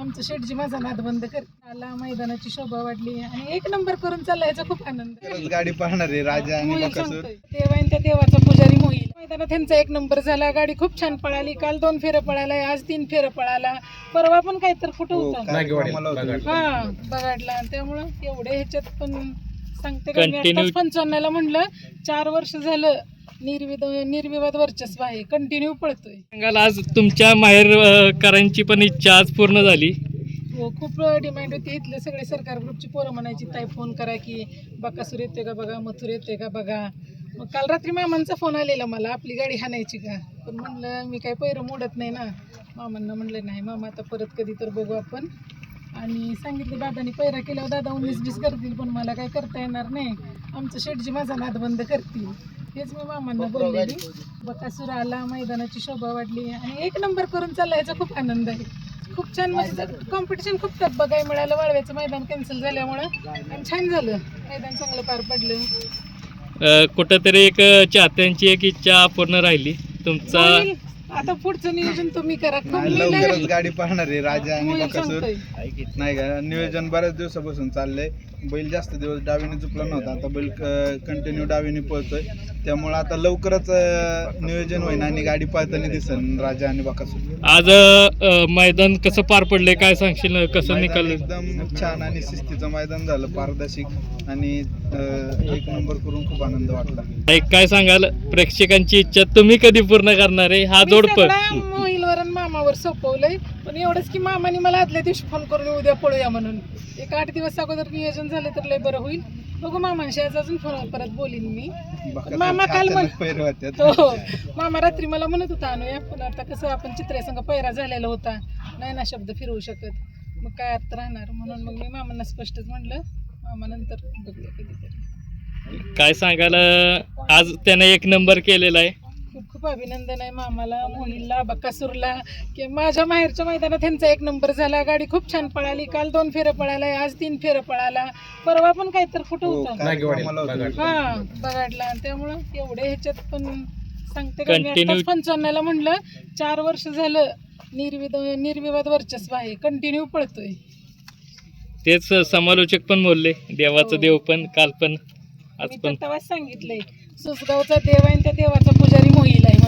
आमचं शेटजी माझा नाद बंद करते आला, मैदानाची शोभा वाढली आणि एक नंबर करून चाललायचा खूप आनंद. गाडी पाहणार आहे राजा आणि मोहील बकासूर. सांगतोय देवा आणि त्या देवाचा पुजारी मोहील. मैदानात त्यांचा एक नंबर झाला, गाडी खूप छान पळाली. काल 2 फेरं पळाला, आज 3 फेरं पळाला. परवा पण काही तर कुठं होता हा बघाडला. त्यामुळं एवढे ह्याच्यात पण सांगते का मी आताच 55ला म्हणलं 4 वर्ष झालं निर्विवाद वर्चस्व आहे, कंटिन्यू पळतोय. सांगाल आज तुमच्या माहेरकरांची पण इच्छा आज पूर्ण झाली. हो, खूप डिमांड होती. इथले सगळे सरकार ग्रुपची पोरं म्हणायची ताई फोन करा की बकासूर येते का बघा, मथुर येते का बघा. मग काल रात्री मामांचा फोन आलेला मला, आपली गाडी हाणायची का. पण म्हणलं मी काही पैरं मोडत नाही ना. मामांना म्हणलं नाही मामा आता परत कधी तर बघू आपण. आणि सांगितलं दादानी पैरा केल्यावर दादा 19-20 करतील, पण मला काही करता येणार नाही. आमचं शेटजी माझा नाद बंद करतील, हेच मी मामांना बोललेली. बकासूर आला, मैदानाची शोभा वाढली आणि एक नंबर करून चाललायचा खूप आनंद आहे. खूप छान, म्हणजे कॉम्पिटिशन खूप टफ बघायला मिळालं. वाळव्याचं मैदान कॅन्सल झाल्यामुळं आणि छान झालं, मैदान चांगलं पार पडलं. कुठंतरी एक चाहत्यांची एक इच्छा पूर्ण राहिली. तुमचा आता पुढचं नियोजन तुम्ही करा. लवकरच गाडी पाहणार आहे राजा आणि मोहील बकासूर. सांगतोय. नाही का नियोजन बऱ्याच दिवसापासून चाललंय. बैल जास्त दिवस डावीने चुकला नव्हता, आता बैल कंटिन्यू डावीने पळतोय. त्यामुळे आता लवकरच नियोजन होईन आणि गाडी पळताना दिसेल राजा आणि बकासूर. आज मैदान कसं पार पडले काय सांगशील, कसं निकाल? एकदम छान आणि शिस्तीचं मैदान झालं, पारदर्शक आणि एक नंबर करून खूप आनंद वाटला. काय सांगाल प्रेक्षकांची इच्छा तुम्ही कधी पूर्ण करणार आहे? हा जोडपं मोहिलवर आणि मामावर सोपवलंय, पण एवढंच की मामाने मला आदल्या दिवशी फोन करून उद्या पळूया म्हणून. एक 8 दिवस अगोदर नियोजन झालं तर लय बरं होईल. बघू मामांशी आज अजून फोन परत बोलीन मी. मामा काल हो, मामा रात्री मला म्हणत होता आणूया, पण आता कसं आपण चित्रेसंग पैरा झालेला होता, नाही ना शब्द फिरवू शकत, मग काय अर्थ राहणार. म्हणून मग मी मामांना स्पष्टच म्हणलं मामा नंतर बघूया कधीतरी. काय सांगाल आज त्याने एक नंबर केलेला आहे? खूप खूप अभिनंदन आहे मामाला, मोहिलला, बकासूरला की माझ्या माहेरच्या मैदानात त्यांचा एक नंबर झाला. गाडी खूप छान पळाली. काल 2 फेरं पळाला, आज 3 फेरं पळाला. परवा पण काही तर कुठं होता हा बघाडला. त्यामुळं एवढे ह्याच्यात पण सांगते का मी आताच 55ला म्हणलं 4 वर्ष झालं निर्विवाद वर्चस्व आहे, कंटिन्यू पळतोय. तेच समालोचक पण बोलले, देवाचं देव पण काल पण आज पण तेव्हाच सांगितलंय सुसगावचा देव आहे आणि त्या देवाचा पुजारी मोहील आहे.